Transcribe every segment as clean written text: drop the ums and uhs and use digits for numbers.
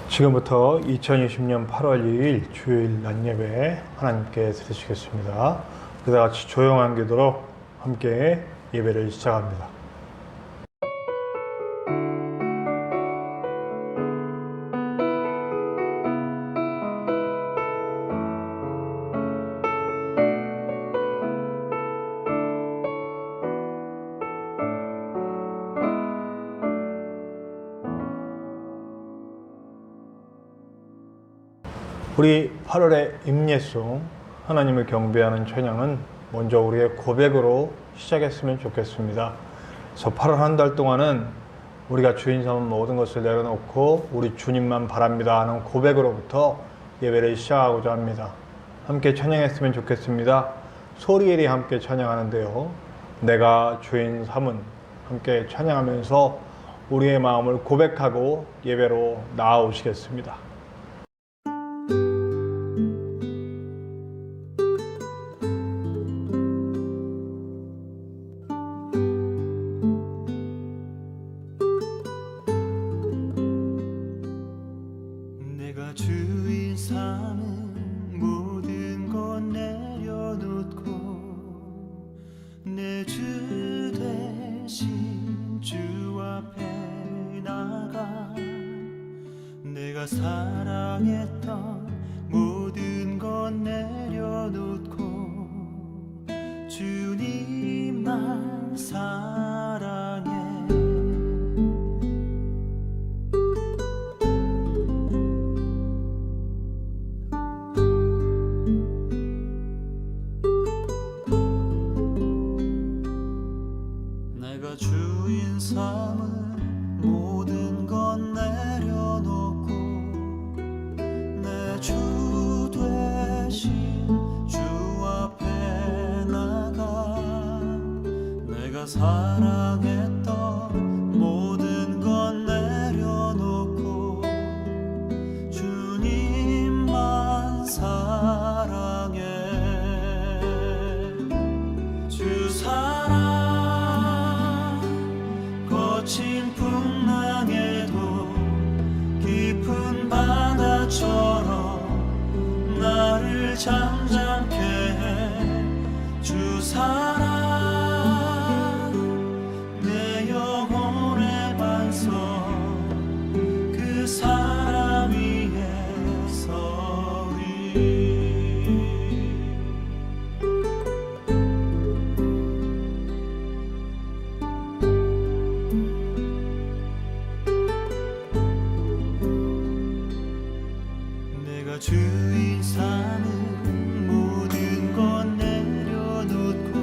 지금부터 2020년 8월 2일 주일 낮예배 하나님께 드리시겠습니다. 그다 같이 조용한 기도로 함께 예배를 시작합니다. 우리 8월의 임예송 하나님을 경배하는 찬양은 먼저 우리의 고백으로 시작했으면 좋겠습니다. 그래서 8월 한 달 동안은 우리가 주인 삼은 모든 것을 내려놓고 우리 주님만 바랍니다 하는 고백으로부터 예배를 시작하고자 합니다. 함께 찬양했으면 좋겠습니다. 소리엘이 함께 찬양하는데요, 내가 주인 삼은, 함께 찬양하면서 우리의 마음을 고백하고 예배로 나아오시겠습니다. 주인 삼은 모든 것 내려놓고 내 주 대신 주 앞에 나가 내가 사랑했던 모든 것 내려놓고 주님만 사랑해. 주인 삼은 모든 것 내려놓고 내 주 대신 주 앞에 나가 내가 사랑했던 모든 것 내려놓고 주님만 사랑해. 주 사랑 거친 풍랑에도 깊은 바다처럼 나를 잠잠케 해. 주 사랑 내 영혼의 반석 그 사랑 위에 서리. 주인 삼은 모든 것 내려놓고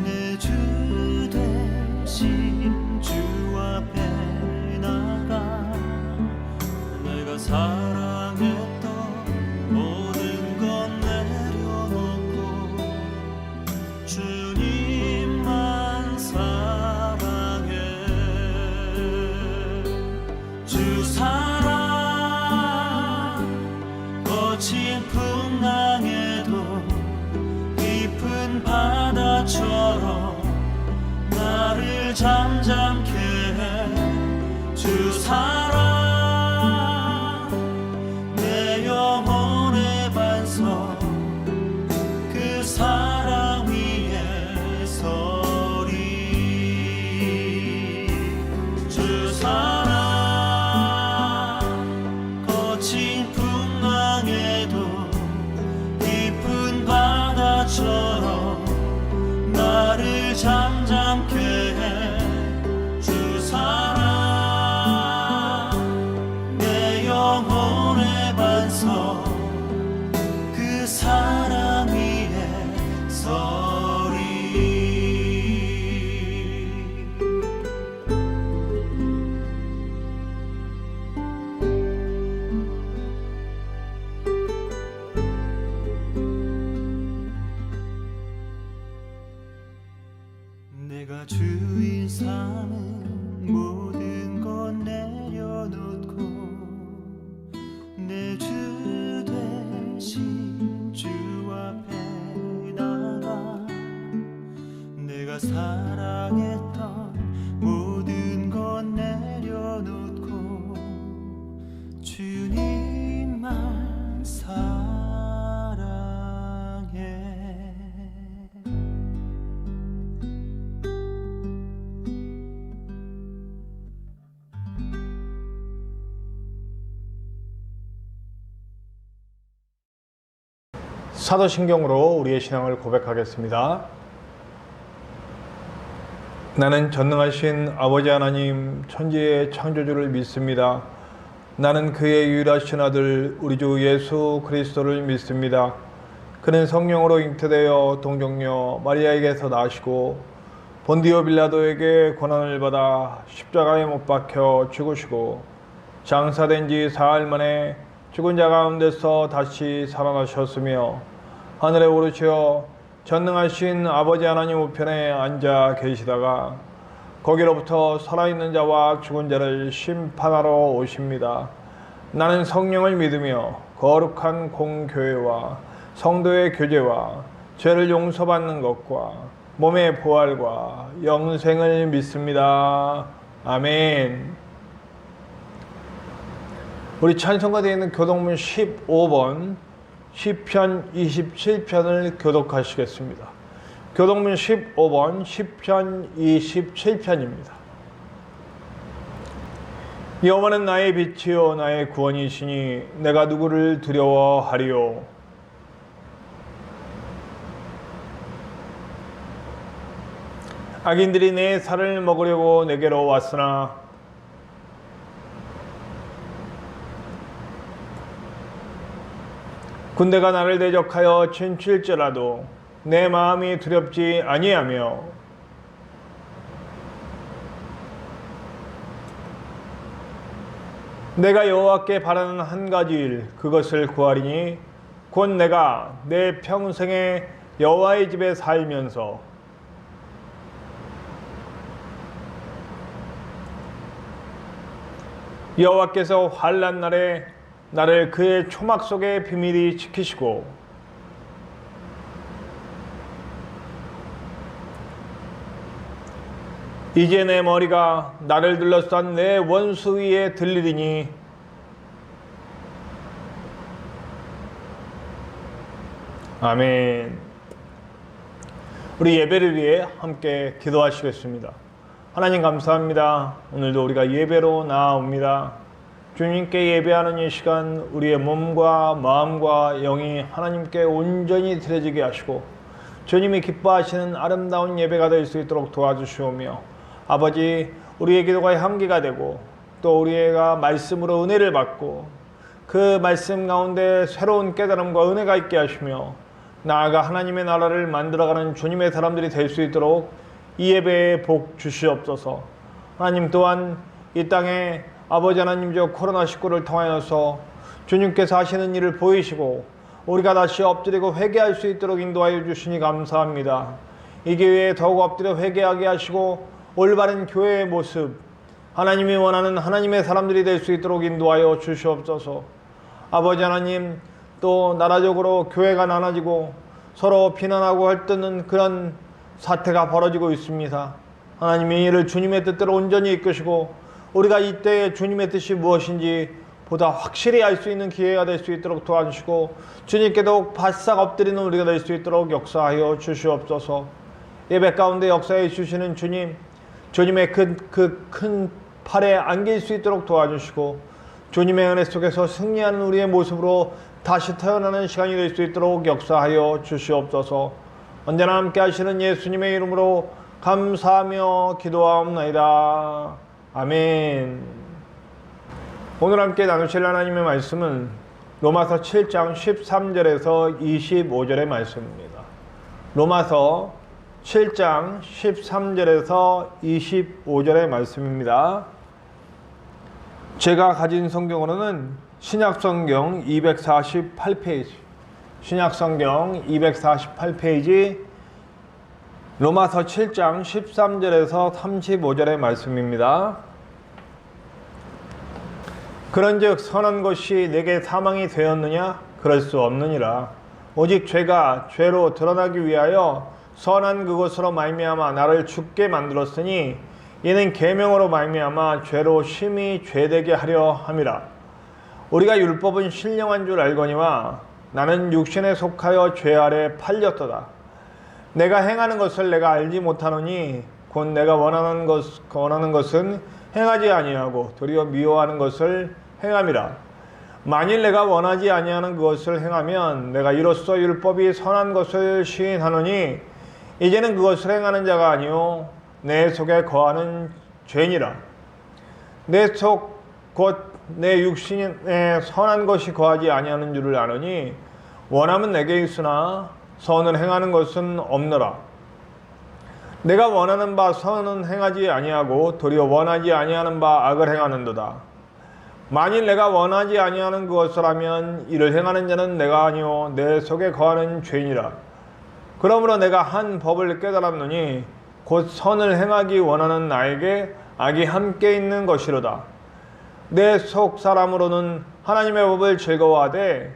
내 주 대신 주 앞에 나가 내가 사랑했던 모든 것 내려놓고 주님만 사랑해. 주 사랑 거친 풍랑에도 깊은 바다처럼 나를 잠잠케 해. 주 사랑 내 영혼의 반석 그 사랑 위에 서리. 주 사랑 거친 풍랑에도 깊은 바다처럼 나를 잠잠케 해. 주 사랑 내 영혼의 반석 그 사랑 위에 서리. 내가 주인 삼은 모든 것 내려놓고 내 주 대신 주 앞에 나가 내가 사랑했던 모든 것 내려놓고 사도신경으로 우리의 신앙을 고백하겠습니다. 나는 전능하신 아버지 하나님 천지의 창조주를 믿습니다. 나는 그의 유일하신 아들 우리 주 예수 그리스도를 믿습니다. 그는 성령으로 잉태되어 동정녀 마리아에게서 나시고 본디오 빌라도에게 고난을 받아 십자가에 못 박혀 죽으시고 장사된 지 사흘 만에 죽은 자 가운데서 다시 살아나셨으며 하늘에 오르시어 전능하신 아버지 하나님 우편에 앉아 계시다가 거기로부터 살아있는 자와 죽은 자를 심판하러 오십니다. 나는 성령을 믿으며 거룩한 공교회와 성도의 교제와 죄를 용서받는 것과 몸의 부활과 영생을 믿습니다. 아멘. 우리 찬송가 되어 있는 교독문 15번 시편 27편을 교독하시겠습니다. 교독문 15번 시편 27편입니다. 여호와는 나의 빛이요 나의 구원이시니 내가 누구를 두려워하리요. 악인들이 내 살을 먹으려고 내게로 왔으나 군대가 나를 대적하여 침칠지라도 내 마음이 두렵지 아니하며 내가 여호와께 바라는 한 가지 일 그것을 구하리니 곧 내가 내 평생에 여호와의 집에 살면서 여호와께서 환난 날에 나를 그의 초막 속에 비밀히 지키시고 이제 내 머리가 나를 둘러싼 내 원수 위에 들리리니 아멘. 우리 예배를 위해 함께 기도하시겠습니다. 하나님 감사합니다. 오늘도 우리가 예배로 나아옵니다. 주님께 예배하는 이 시간 우리의 몸과 마음과 영이 하나님께 온전히 드려지게 하시고 주님이 기뻐하시는 아름다운 예배가 될 수 있도록 도와주시오며 아버지 우리의 기도가 향기가 되고 또 우리가 말씀으로 은혜를 받고 그 말씀 가운데 새로운 깨달음과 은혜가 있게 하시며 나아가 하나님의 나라를 만들어가는 주님의 사람들이 될 수 있도록 이 예배에 복 주시옵소서. 하나님 또한 이 땅에 아버지 하나님 저 코로나19를 통하여서 주님께서 하시는 일을 보이시고 우리가 다시 엎드리고 회개할 수 있도록 인도하여 주시니 감사합니다. 이 기회에 더욱 엎드려 회개하게 하시고 올바른 교회의 모습 하나님이 원하는 하나님의 사람들이 될 수 있도록 인도하여 주시옵소서. 아버지 하나님 또 나라적으로 교회가 나눠지고 서로 비난하고 헐뜯는 그런 사태가 벌어지고 있습니다. 하나님이 이를 주님의 뜻대로 온전히 이끄시고 우리가 이때의 주님의 뜻이 무엇인지 보다 확실히 알 수 있는 기회가 될 수 있도록 도와주시고 주님께 더욱 바싹 엎드리는 우리가 될 수 있도록 역사하여 주시옵소서. 예배 가운데 역사해 주시는 주님, 주님의 그 큰 팔에 안길 수 있도록 도와주시고 주님의 은혜 속에서 승리하는 우리의 모습으로 다시 태어나는 시간이 될 수 있도록 역사하여 주시옵소서. 언제나 함께 하시는 예수님의 이름으로 감사하며 기도하옵나이다. 아멘. 오늘 함께 나누실 하나님의 말씀은 로마서 7장 13절에서 25절의 말씀입니다. 로마서 7장 13절에서 25절의 말씀입니다. 제가 가진 성경으로는 신약성경 248페이지, 신약성경 248페이지 로마서 7장 13절에서 35절의 말씀입니다. 그런즉 선한 것이 내게 사망이 되었느냐? 그럴 수 없느니라. 오직 죄가 죄로 드러나기 위하여 선한 그것으로 말미암아 나를 죽게 만들었으니 이는 계명으로 말미암아 죄로 심히 죄되게 하려 함이라. 우리가 율법은 신령한 줄 알거니와 나는 육신에 속하여 죄 아래 팔렸도다. 내가 행하는 것을 내가 알지 못하노니 곧 내가 원하는 것은 행하지 아니하고 도리어 미워하는 것을 행함이라. 만일 내가 원하지 아니하는 그것을 행하면 내가 이로써 율법이 선한 것을 시인하노니 이제는 그것을 행하는 자가 아니요 내 속에 거하는 죄니라. 내 속 곧 내 육신에 선한 것이 거하지 아니하는 줄을 아노니 원함은 내게 있으나 선을 행하는 것은 없노라. 내가 원하는 바 선은 행하지 아니하고 도리어 원하지 아니하는 바 악을 행하는도다. 만일 내가 원하지 아니하는 그것을 하면 이를 행하는 자는 내가 아니요 내 속에 거하는 죄니라. 그러므로 내가 한 법을 깨달았노니 곧 선을 행하기 원하는 나에게 악이 함께 있는 것이로다. 내 속 사람으로는 하나님의 법을 즐거워하되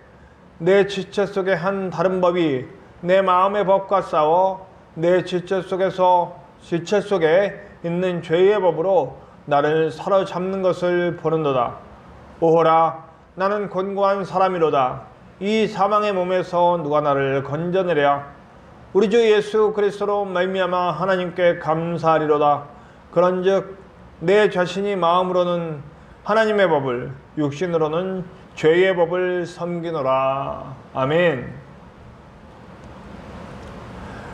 내 지체 속에 한 다른 법이 내 마음의 법과 싸워 내 지체 속에 있는 죄의 법으로 나를 사로잡는 것을 보는도다. 오호라, 나는 곤고한 사람이로다. 이 사망의 몸에서 누가 나를 건져내랴. 우리 주 예수 그리스도로 말미암아 하나님께 감사하리로다. 그런즉 내 자신이 마음으로는 하나님의 법을, 육신으로는 죄의 법을 섬기노라. 아멘.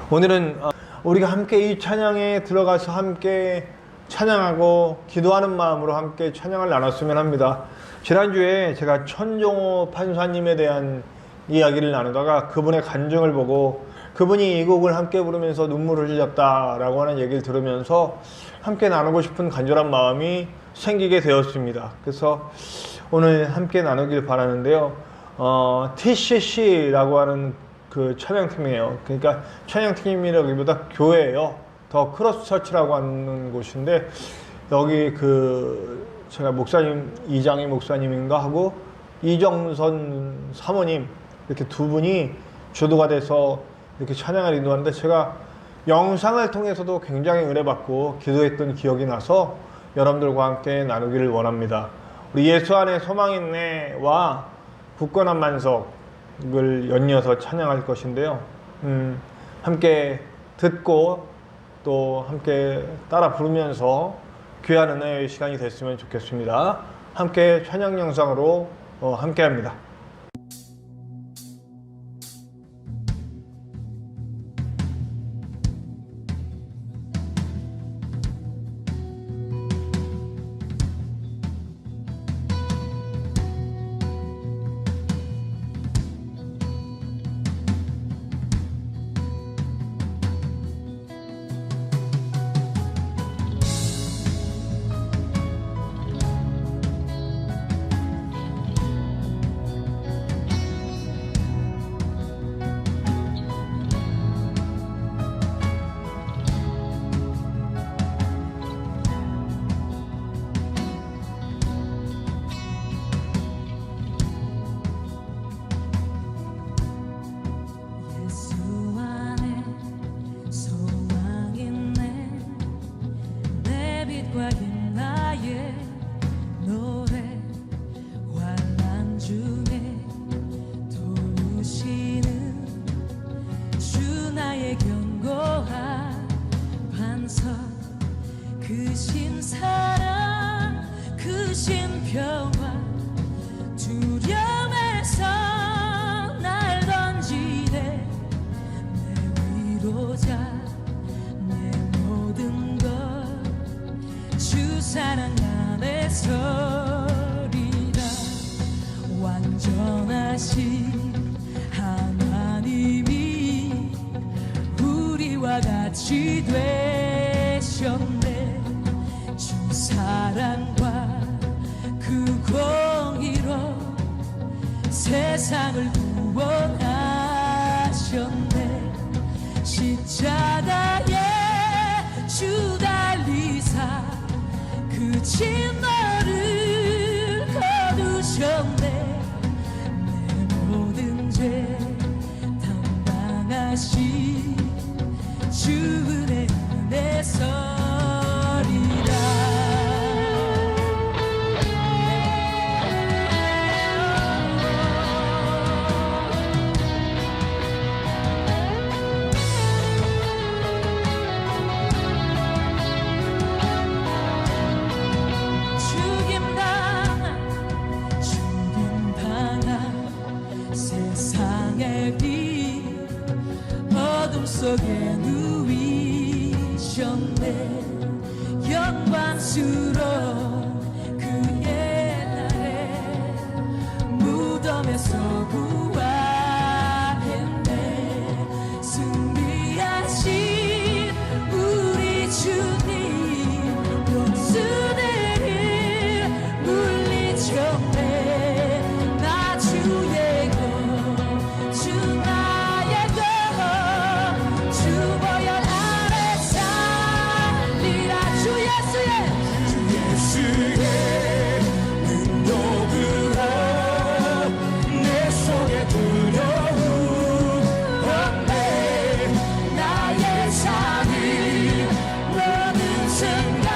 오늘은 우리가 함께 이 찬양에 들어가서 함께 찬양하고 기도하는 마음으로 함께 찬양을 나눴으면 합니다. 지난주에 제가 천종호 판사님에 대한 이야기를 나누다가 그분의 간증을 보고 그분이 이 곡을 함께 부르면서 눈물을 흘렸다라고 하는 얘기를 들으면서 함께 나누고 싶은 간절한 마음이 생기게 되었습니다. 그래서 오늘 함께 나누길 바라는데요. TCC라고 하는 그 찬양팀이에요. 그러니까 찬양팀이라기보다 교회예요. 더 크로스 처치라고 하는 곳인데 여기 제가 목사님 이장희 목사님인가 하고 이정선 사모님 이렇게 두 분이 주도가 돼서 이렇게 찬양을 인도하는데 제가 영상을 통해서도 굉장히 은혜받고 기도했던 기억이 나서 여러분들과 함께 나누기를 원합니다. 우리 예수 안에 소망 있네와 굳건한 만석을 연이어서 찬양할 것인데요. 함께 듣고 또 함께 따라 부르면서 귀한 은혜의 시간이 됐으면 좋겠습니다. 함께 찬양 영상으로 함께 합니다. 크신 사랑 크신 평화 두려움에서 날 던지네 내 위로자 내 모든 것 주 사랑 안에서리라 완전하신 하나님이 우리와 같이 되셨네 주 사랑과 그 공의로 세상을 구원하셨네 십자가에 주 달리사 그 진노를 거두셨네 내 모든 죄 담당하신 주 은혜 안에서 원수로 그 옛날에 무덤에서 부활했네. 승리하신 우리 주님 원수들을 물리쳤네. 나 주의 것 주 나의 것 주 보혈 아래 살리라. 주 예수의 능력으로 내 속에 두려움 없네. 나의 삶을 보는 순간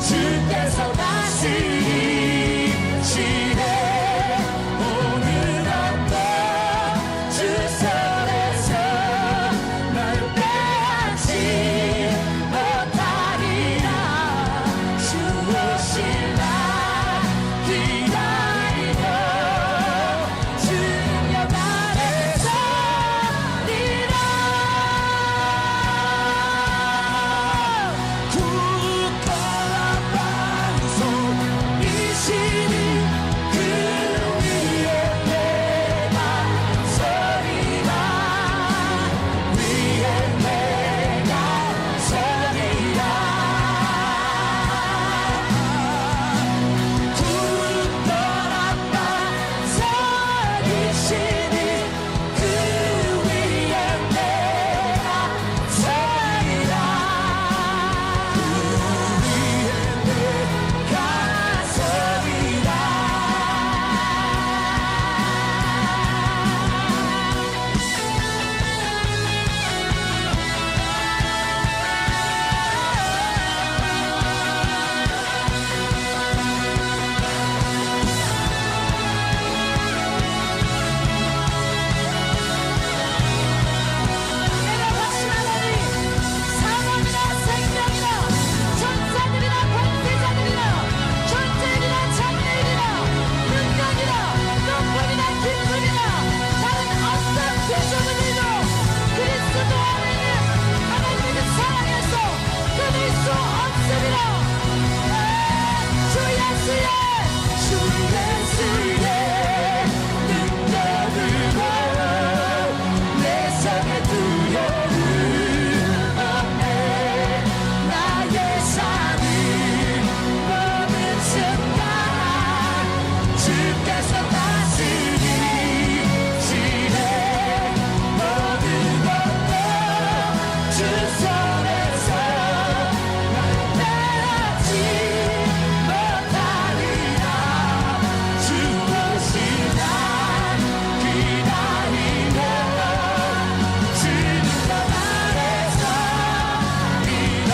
주께서 다스리시네. 오늘 어떤 주 손에서 날 빼앗지 못하리라. 주 오실 날 기다리며 주 능력 아래 서리라. 굳건한 반석 이시니 그 위에 내가 서리라. 위에 내가 서리라. 굳건한 반석 이시니 그 위에 내가 서리라. 내가 확신하노니 사망이나 생명이나 천사들이나 권세자들이나 존재이나 장래이나 능력이나 높음이나 깊음이나 다른 어떤 구조는 이도 그리스도 안에 있는 하나님의 사랑에서 끊을 수 없으리라. 주 예수의 능력으로 내 속에 두려움 없네. 나의 삶을 보는 순간 주께서 다스리시네. 모든 것도 주 손에서 날 빼앗지 못하리라. 주 오실 날 기다리며 주 능력 아래 서리라.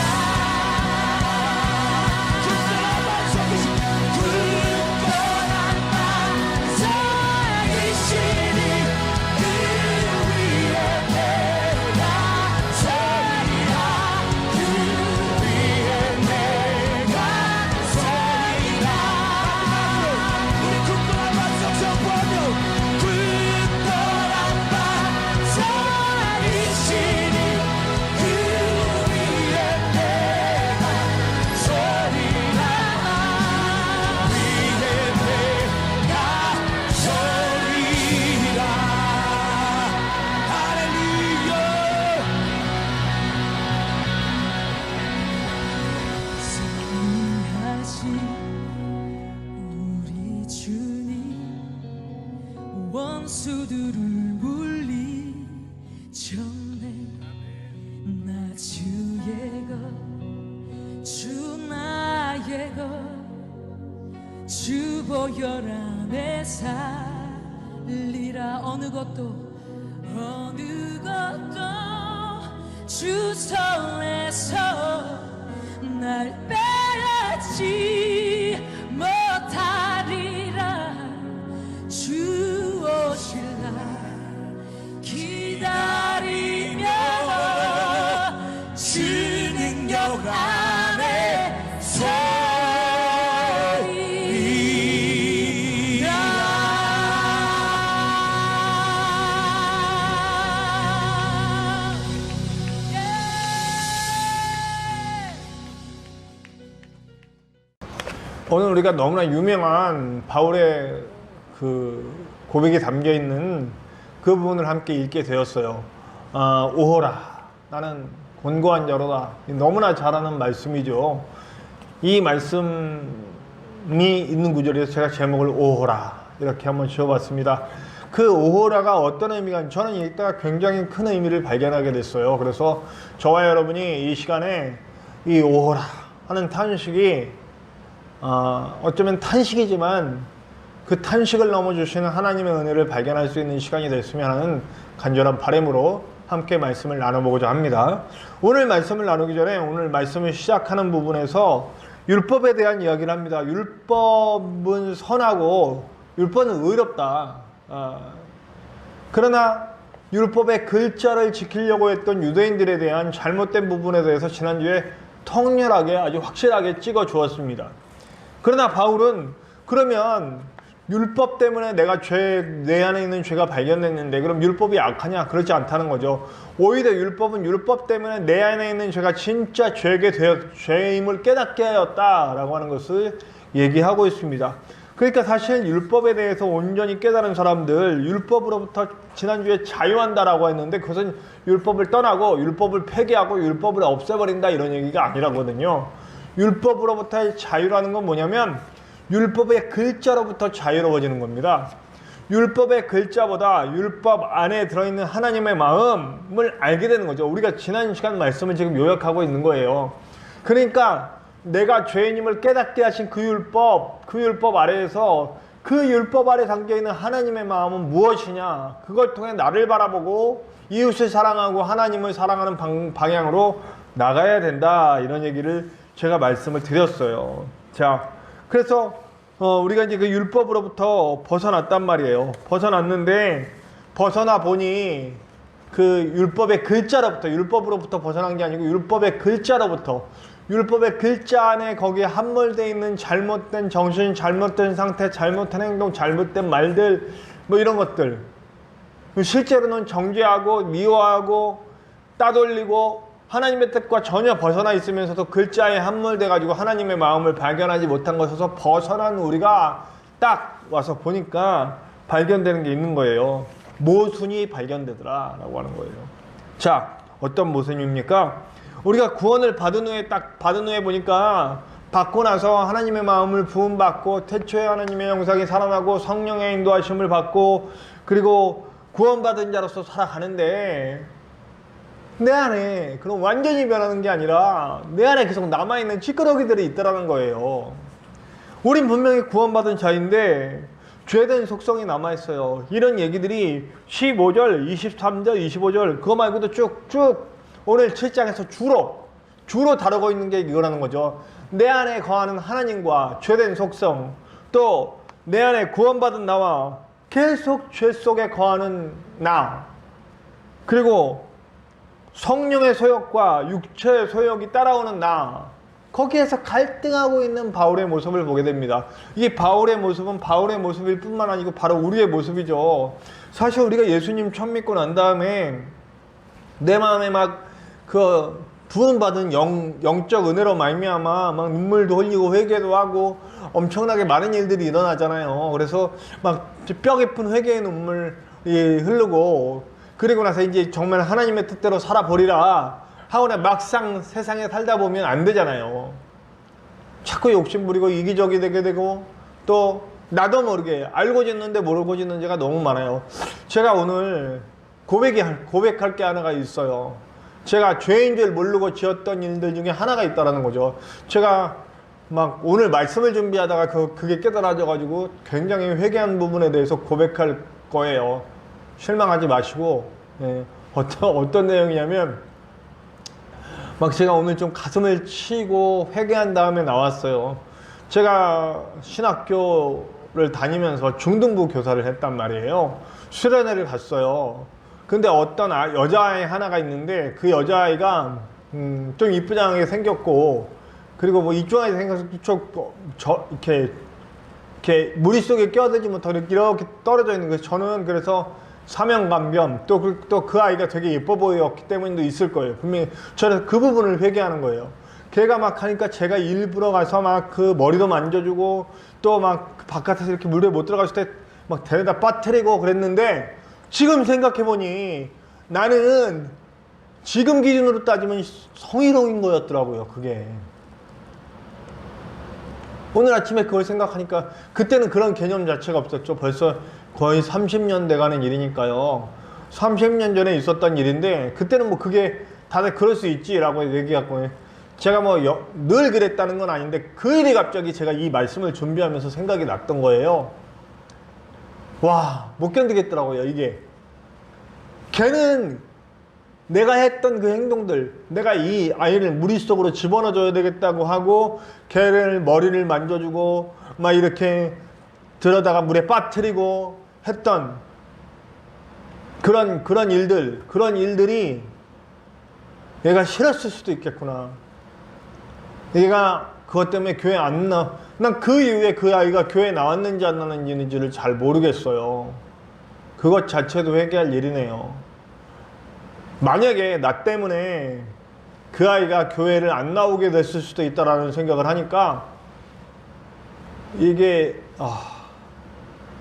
굳건한 반석이시니 그 위에 내가 서리라. 그 위에 내가 서리라. 우리 굳건한 반석 선포하며 굳건한 반석이시니 그 위에 내가 서리라. 위에 내가 서리라. 할렐루야. 승리하신 우리 주님 원수들을 물리쳤네. 나 주의 것 주 나의 것 주 보혈 안에 살리라. 어느 것도 주 손에서 날 빼앗지 못하리라. 주 오실 날 기다리며 주 능력 안에 서리라. 오늘 우리가 너무나 유명한 바울의 그 고백이 담겨 있는 그 부분을 함께 읽게 되었어요. 오호라, 나는 곤고한 자로다. 너무나 잘 아는 말씀이죠. 이 말씀이 있는 구절에서 제가 제목을 오호라 이렇게 한번 지어봤습니다. 그 오호라가 어떤 의미가, 저는 읽다가 굉장히 큰 의미를 발견하게 됐어요. 그래서 저와 여러분이 이 시간에 이 오호라 하는 탄식이 어쩌면 탄식이지만 그 탄식을 넘어주시는 하나님의 은혜를 발견할 수 있는 시간이 됐으면 하는 간절한 바람으로 함께 말씀을 나눠보고자 합니다. 오늘 말씀을 나누기 전에 오늘 말씀을 시작하는 부분에서 율법에 대한 이야기를 합니다. 율법은 선하고 율법은 의롭다. 그러나 율법의 글자를 지키려고 했던 유대인들에 대한 잘못된 부분에 대해서 지난주에 통렬하게 아주 확실하게 찍어 주었습니다. 그러나 바울은 그러면 율법 때문에 내 안에 있는 죄가 발견됐는데 그럼 율법이 악하냐? 그렇지 않다는 거죠. 오히려 율법은 율법 때문에 내 안에 있는 죄가 진짜 죄임을 깨닫게 하였다라고 하는 것을 얘기하고 있습니다. 그러니까 사실 율법에 대해서 온전히 깨달은 사람들, 율법으로부터 지난주에 자유한다라고 했는데 그것은 율법을 떠나고 율법을 폐기하고 율법을 없애버린다 이런 얘기가 아니라거든요. 율법으로부터의 자유라는 건 뭐냐면 율법의 글자로부터 자유로워지는 겁니다. 율법의 글자보다 율법 안에 들어있는 하나님의 마음을 알게 되는 거죠. 우리가 지난 시간 말씀을 지금 요약하고 있는 거예요. 그러니까 내가 죄인임을 깨닫게 하신 그 율법 아래에서 그 율법 아래 담겨있는 하나님의 마음은 무엇이냐, 그걸 통해 나를 바라보고 이웃을 사랑하고 하나님을 사랑하는 방향으로 나가야 된다, 이런 얘기를 제가 말씀을 드렸어요. 자, 그래서 우리가 이제 그 율법으로부터 벗어났단 말이에요. 벗어났는데 벗어나 보니 그 율법의 글자로부터, 율법으로부터 벗어난 게 아니고 율법의 글자로부터, 율법의 글자 안에 거기에 함몰되어 있는 잘못된 정신, 잘못된 상태, 잘못된 행동, 잘못된 말들, 뭐 이런 것들, 실제로는 정죄하고 미워하고 따돌리고 하나님의 뜻과 전혀 벗어나 있으면서도 글자에 함몰돼 가지고 하나님의 마음을 발견하지 못한 것에서 벗어난 우리가 딱 와서 보니까 발견되는 게 있는 거예요. 모순이 발견되더라 라고 하는 거예요. 자, 어떤 모순입니까? 우리가 구원을 받은 후에 보니까 받고 나서 하나님의 마음을 부음받고 태초에 하나님의 영상이 살아나고 성령의 인도하심을 받고 그리고 구원받은 자로서 살아가는데 내 안에 그럼 완전히 변하는 게 아니라 내 안에 계속 남아있는 찌끄러기들이 있더라는 거예요. 우린 분명히 구원받은 자인데 죄된 속성이 남아있어요. 이런 얘기들이 15절, 23절, 25절 그거 말고도 쭉쭉 오늘 7장에서 주로 다루고 있는 게 이거라는 거죠. 내 안에 거하는 하나님과 죄된 속성, 또 내 안에 구원받은 나와 계속 죄 속에 거하는 나, 그리고 성령의 소욕과 육체의 소욕이 따라오는 나, 거기에서 갈등하고 있는 바울의 모습을 보게 됩니다. 이 바울의 모습은 바울의 모습일 뿐만 아니고 바로 우리의 모습이죠. 사실 우리가 예수님 처음 믿고 난 다음에 내 마음에 막 그 부흥받은 영적 은혜로 말미암아 막 눈물도 흘리고 회개도 하고 엄청나게 많은 일들이 일어나잖아요. 그래서 막 뼈 깊은 회개의 눈물이 흐르고 그리고 나서 이제 정말 하나님의 뜻대로 살아보리라 하오나 막상 세상에 살다 보면 안 되잖아요. 자꾸 욕심부리고 이기적이 되게 되고 또 나도 모르게 알고 짓는데 모르고 짓는 죄가 너무 많아요. 제가 오늘 고백할 게 하나가 있어요. 제가 죄인 줄 모르고 지었던 일들 중에 하나가 있다라는 거죠. 제가 막 오늘 말씀을 준비하다가 그게 깨달아져 가지고 굉장히 회개한 부분에 대해서 고백할 거예요. 실망하지 마시고. 예, 어떤 내용이냐면 막 제가 오늘 좀 가슴을 치고 회개한 다음에 나왔어요. 제가 신학교를 다니면서 중등부 교사를 했단 말이에요. 수련회를 갔어요. 근데 어떤 여자아이 하나가 있는데 그 여자아이가 좀 이쁘장하게 생겼고 그리고 뭐 이쪽에 생겨서 이렇게 무리 속에 껴들지 못하고 이렇게 떨어져 있는 거예요. 저는 그래서 사명감 겸 또 그 아이가 되게 예뻐 보였기 때문도 있을 거예요. 분명히 저는 그 부분을 회개하는 거예요. 걔가 막 하니까 제가 일부러 가서 막 그 머리도 만져주고 또 막 바깥에서 이렇게 물에 못 들어갔을 때 막 데려다 빠뜨리고 그랬는데 지금 생각해보니 나는 지금 기준으로 따지면 성희롱인 거였더라고요, 그게. 오늘 아침에 그걸 생각하니까 그때는 그런 개념 자체가 없었죠. 벌써 거의 30년 돼가는 일이니까요. 30년 전에 있었던 일인데 그때는 뭐 그게 다들 그럴 수 있지라고 얘기하고 제가 뭐 늘 그랬다는 건 아닌데 그 일이 갑자기 제가 이 말씀을 준비하면서 생각이 났던 거예요. 와, 못 견디겠더라고요, 이게. 걔는 내가 했던 그 행동들, 내가 이 아이를 무리 속으로 집어넣어줘야 되겠다고 하고 걔를 머리를 만져주고 막 이렇게 들어다가 물에 빠뜨리고 했던 그런 일들이 얘가 싫었을 수도 있겠구나. 얘가 그것 때문에 교회 안 난 그 이후에 그 아이가 교회에 나왔는지 안 나왔는지를 잘 모르겠어요. 그것 자체도 회개할 일이네요. 만약에 나 때문에 그 아이가 교회를 안 나오게 됐을 수도 있다라는 생각을 하니까 이게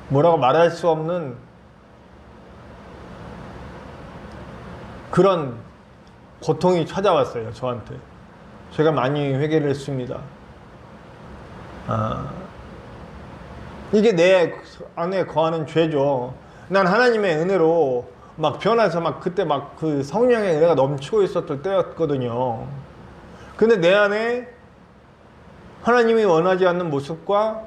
뭐라고 말할 수 없는 그런 고통이 찾아왔어요, 저한테. 제가 많이 회개를 했습니다. 이게 내 안에 거하는 죄죠. 난 하나님의 은혜로 막 변해서 막 그때 막 그 성령의 은혜가 넘치고 있었을 때였거든요. 근데 내 안에 하나님이 원하지 않는 모습과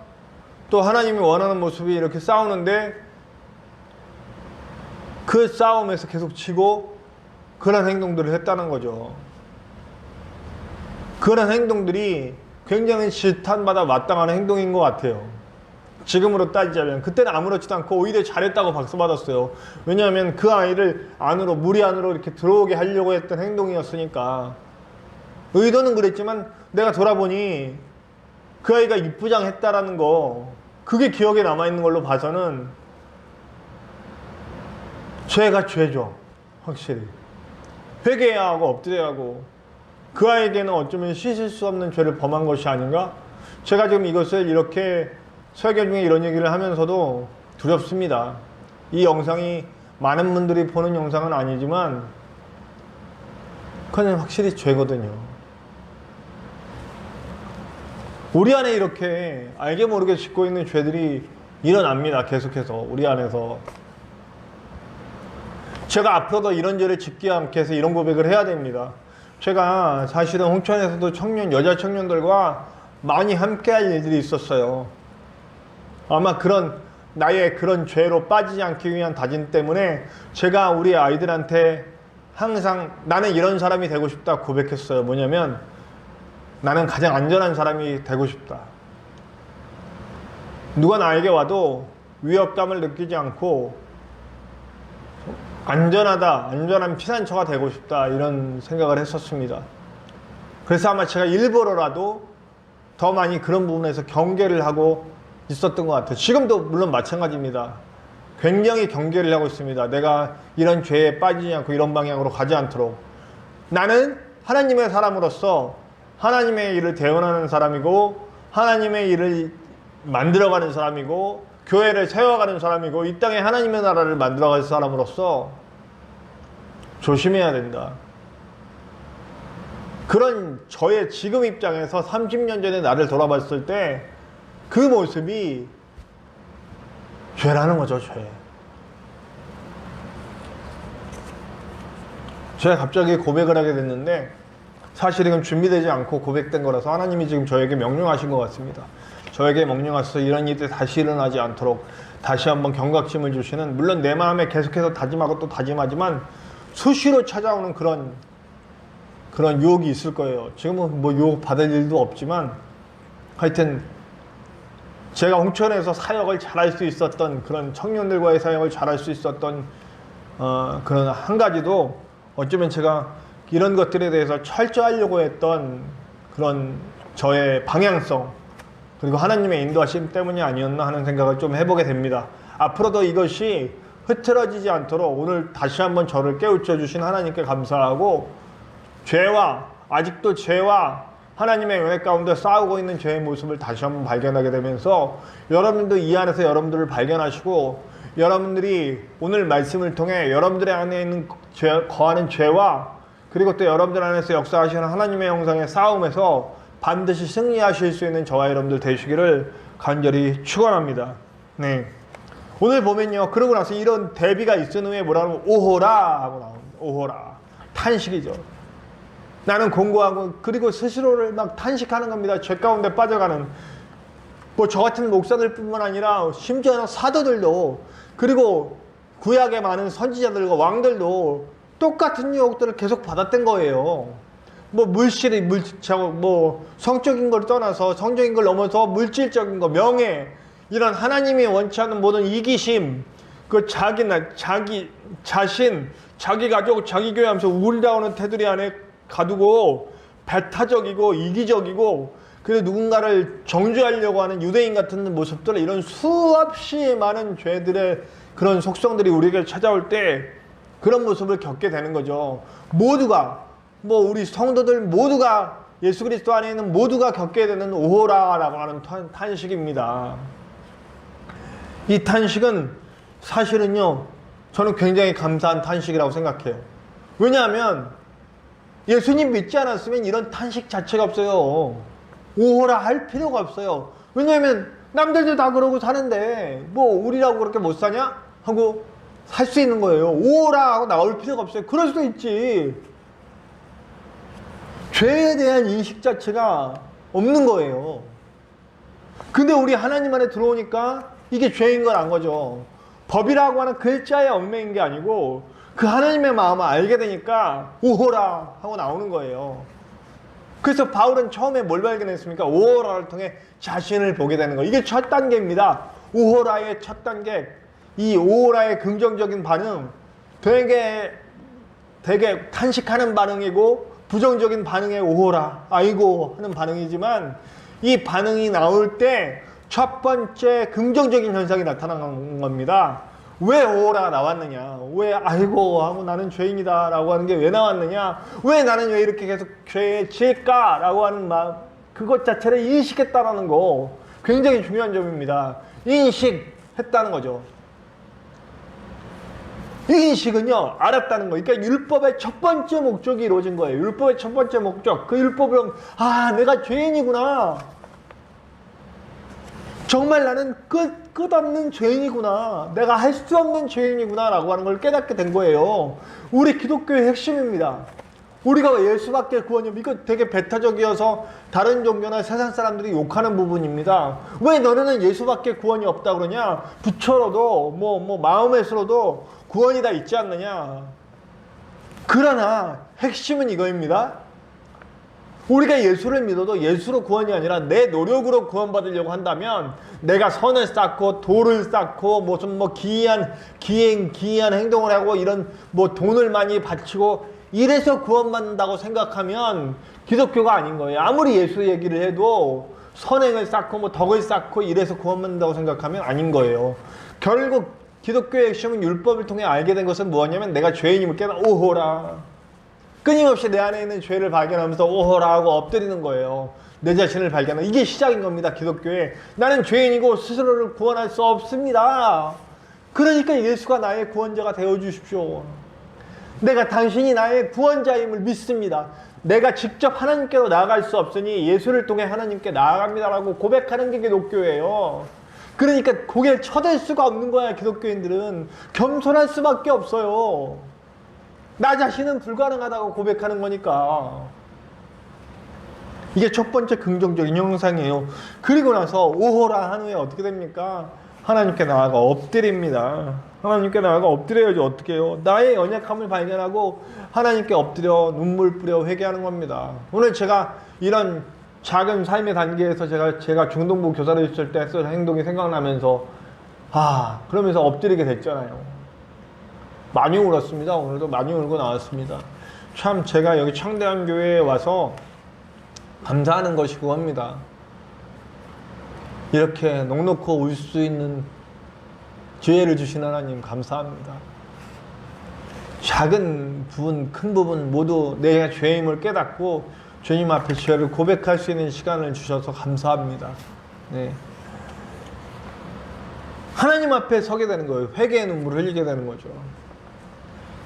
또 하나님이 원하는 모습이 이렇게 싸우는데 그 싸움에서 계속 지고 그런 행동들을 했다는 거죠. 그런 행동들이 굉장히 질탄받아 마땅한 행동인 것 같아요. 지금으로 따지자면 그때는 아무렇지도 않고 오히려 잘했다고 박수 받았어요. 왜냐하면 그 아이를 안으로 무리 안으로 이렇게 들어오게 하려고 했던 행동이었으니까. 의도는 그랬지만 내가 돌아보니 그 아이가 이쁘장했다라는 거 그게 기억에 남아있는 걸로 봐서는 죄가 죄죠. 확실히 회개해야 하고 엎드려야 하고 그 아이에게는 어쩌면 씻을 수 없는 죄를 범한 것이 아닌가? 제가 지금 이것을 이렇게 설교 중에 이런 얘기를 하면서도 두렵습니다. 이 영상이 많은 분들이 보는 영상은 아니지만 그건 확실히 죄거든요. 우리 안에 이렇게 알게 모르게 짓고 있는 죄들이 일어납니다. 계속해서 우리 안에서. 제가 앞으로도 이런 죄를 짓지 않게 해서 이런 고백을 해야 됩니다. 제가 사실은 홍천에서도 여자 청년들과 많이 함께 할 일들이 있었어요. 아마 나의 그런 죄로 빠지지 않기 위한 다짐 때문에 제가 우리 아이들한테 항상 나는 이런 사람이 되고 싶다 고백했어요. 뭐냐면 나는 가장 안전한 사람이 되고 싶다. 누가 나에게 와도 위협감을 느끼지 않고 안전한 피난처가 되고 싶다 이런 생각을 했었습니다. 그래서 아마 제가 일부러라도 더 많이 그런 부분에서 경계를 하고 있었던 것 같아요. 지금도 물론 마찬가지입니다. 굉장히 경계를 하고 있습니다. 내가 이런 죄에 빠지지 않고 이런 방향으로 가지 않도록. 나는 하나님의 사람으로서 하나님의 일을 대언하는 사람이고 하나님의 일을 만들어가는 사람이고 교회를 세워가는 사람이고 이 땅에 하나님의 나라를 만들어갈 사람으로서 조심해야 된다. 그런 저의 지금 입장에서 30년 전에 나를 돌아봤을 때 그 모습이 죄라는 거죠, 죄. 제가 갑자기 고백을 하게 됐는데 사실 이건 준비되지 않고 고백된 거라서 하나님이 지금 저에게 명령하신 것 같습니다. 저에게 명령하셔서 이런 일이 다시 일어나지 않도록 다시 한번 경각심을 주시는, 물론 내 마음에 계속해서 다짐하고 또 다짐하지만 수시로 찾아오는 그런 유혹이 있을 거예요. 지금은 뭐 유혹 받을 일도 없지만 하여튼 제가 홍천에서 사역을 잘할 수 있었던 그런 청년들과의 사역을 잘할 수 있었던 그런 한 가지도 어쩌면 제가 이런 것들에 대해서 철저하려고 했던 그런 저의 방향성 그리고 하나님의 인도하심 때문이 아니었나 하는 생각을 좀 해보게 됩니다. 앞으로도 이것이 흐트러지지 않도록 오늘 다시 한번 저를 깨우쳐 주신 하나님께 감사하고 아직도 죄와 하나님의 은혜 가운데 싸우고 있는 저의 모습을 다시 한번 발견하게 되면서 여러분도 이 안에서 여러분들을 발견하시고 여러분들이 오늘 말씀을 통해 여러분들의 안에 있는 거하는 죄와 그리고 또 여러분들 안에서 역사하시는 하나님의 형상의 싸움에서 반드시 승리하실 수 있는 저와 여러분들 되시기를 간절히 축원합니다. 네. 오늘 보면요. 그러고 나서 이런 대비가 있은 후에 뭐라고 하면 오호라 하고 나옵니다. 오호라. 탄식이죠. 나는 공고하고 그리고 스스로를 막 탄식하는 겁니다. 죄 가운데 빠져가는 뭐 저 같은 목사들뿐만 아니라 심지어 사도들도 그리고 구약의 많은 선지자들과 왕들도 똑같은 유혹들을 계속 받았던 거예요. 뭐 물질이 뭐 성적인 걸 떠나서 성적인 걸 넘어서 물질적인 거, 명예, 이런 하나님이 원치 않는 모든 이기심, 그 자기 자신, 자기 가족, 자기 교회 하면서 우울다우는 테두리 안에 가두고 배타적이고 이기적이고 그리고 누군가를 정죄하려고 하는 유대인 같은 모습들, 이런 수없이 많은 죄들의 그런 속성들이 우리에게 찾아올 때 그런 모습을 겪게 되는 거죠. 모두가 뭐 우리 성도들 모두가 예수 그리스도 안에 있는 모두가 겪게 되는 오호라라고 하는 탄식입니다. 이 탄식은 사실은요, 저는 굉장히 감사한 탄식이라고 생각해요. 왜냐하면 예수님 믿지 않았으면 이런 탄식 자체가 없어요. 오호라 할 필요가 없어요. 왜냐하면 남들도 다 그러고 사는데 뭐 우리라고 그렇게 못 사냐? 하고 살 수 있는 거예요. 오호라 하고 나올 필요가 없어요. 그럴 수도 있지. 죄에 대한 인식 자체가 없는 거예요. 근데 우리 하나님 안에 들어오니까 이게 죄인 걸 안 거죠. 법이라고 하는 글자의 얽매인 게 아니고 그 하나님의 마음을 알게 되니까 오호라 하고 나오는 거예요. 그래서 바울은 처음에 뭘 발견했습니까? 오호라를 통해 자신을 보게 되는 거. 이게 첫 단계입니다. 오호라의 첫 단계. 이 오호라의 긍정적인 반응, 되게 탄식하는 반응이고 부정적인 반응의 오호라, 아이고 하는 반응이지만 이 반응이 나올 때 첫 번째 긍정적인 현상이 나타나는 겁니다. 왜 오호라가 나왔느냐? 왜 아이고 하고 나는 죄인이다 라고 하는 게 왜 나왔느냐? 왜 나는 왜 이렇게 계속 죄에 질까? 라고 하는 마음, 그것 자체를 인식했다라는 거 굉장히 중요한 점입니다. 인식했다는 거죠. 이 인식은요, 알았다는 거예요. 그러니까 율법의 첫 번째 목적이 이루어진 거예요. 율법의 첫 번째 목적, 그 율법은 내가 죄인이구나. 정말 나는 끝없는 죄인이구나. 내가 할 수 없는 죄인이구나 라고 하는 걸 깨닫게 된 거예요. 우리 기독교의 핵심입니다. 우리가 왜 예수밖에 구원이 없냐? 이거 되게 배타적이어서 다른 종교나 세상 사람들이 욕하는 부분입니다. 왜 너네는 예수밖에 구원이 없다 그러냐? 부처로도 뭐 마음에서로도 구원이 다 있지 않느냐? 그러나 핵심은 이거입니다. 우리가 예수를 믿어도 예수로 구원이 아니라 내 노력으로 구원받으려고 한다면 내가 선을 쌓고 도를 쌓고 무슨 기이한 행동을 하고 이런 돈을 많이 바치고 이래서 구원받는다고 생각하면 기독교가 아닌 거예요. 아무리 예수 얘기를 해도 선행을 쌓고 덕을 쌓고 이래서 구원받는다고 생각하면 아닌 거예요. 결국 기독교의 핵심은 율법을 통해 알게 된 것은 무엇이냐면 내가 죄인임을 깨달아 오호라. 끊임없이 내 안에 있는 죄를 발견하면서 오호라 하고 엎드리는 거예요. 내 자신을 발견하는, 이게 시작인 겁니다. 기독교에. 나는 죄인이고 스스로를 구원할 수 없습니다. 그러니까 예수가 나의 구원자가 되어주십시오. 내가 당신이 나의 구원자임을 믿습니다. 내가 직접 하나님께로 나아갈 수 없으니 예수를 통해 하나님께 나아갑니다라고 고백하는 게 기독교예요. 그러니까 고개를 쳐댈 수가 없는 거야. 기독교인들은 겸손할 수밖에 없어요. 나 자신은 불가능하다고 고백하는 거니까. 이게 첫 번째 긍정적인 형상이에요. 그리고 나서 오호라 한 후에 어떻게 됩니까? 하나님께 나아가 엎드립니다. 하나님께 나아가 엎드려야지 어떻게 해요? 나의 연약함을 발견하고 하나님께 엎드려 눈물 뿌려 회개하는 겁니다. 오늘 제가 이런 작은 삶의 단계에서 제가 중동부 교사로 있을 때 했던 행동이 생각나면서 그러면서 엎드리게 됐잖아요. 많이 울었습니다. 오늘도 많이 울고 나왔습니다. 참 제가 여기 창대한 교회에 와서 감사하는 것이고 합니다. 이렇게 넉넉히 울 수 있는 기회를 주신 하나님 감사합니다. 작은 부분, 큰 부분 모두 내 죄임을 깨닫고 주님 앞에 죄를 고백할 수 있는 시간을 주셔서 감사합니다. 네. 하나님 앞에 서게 되는 거예요. 회개의 눈물을 흘리게 되는 거죠.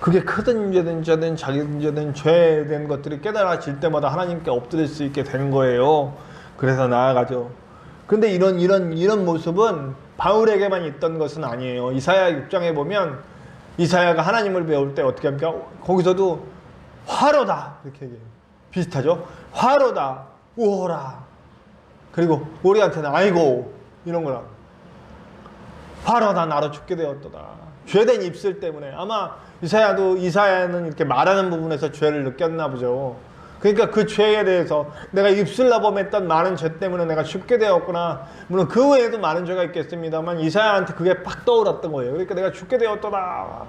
그게 크든 문제든 죄든 자기 문제든 죄된 것들이 깨달아질 때마다 하나님께 엎드릴 수 있게 되는 거예요. 그래서 나아가죠. 근데 이런 모습은 바울에게만 있던 것은 아니에요. 이사야 6장에 보면 이사야가 하나님을 배울 때 어떻게 합니까? 거기서도 화로다 이렇게 얘기해요. 비슷하죠? 화로다, 우호라. 그리고 우리한테는 아이고 이런 거라. 화로다 나로 죽게 되었도다. 죄된 입술 때문에 아마 이사야는 이렇게 말하는 부분에서 죄를 느꼈나 보죠. 그러니까 그 죄에 대해서 내가 입술 나범했던 많은 죄 때문에 내가 죽게 되었구나. 물론 그 외에도 많은 죄가 있겠습니다만 이사야한테 그게 팍 떠올랐던 거예요. 그러니까 내가 죽게 되었도다.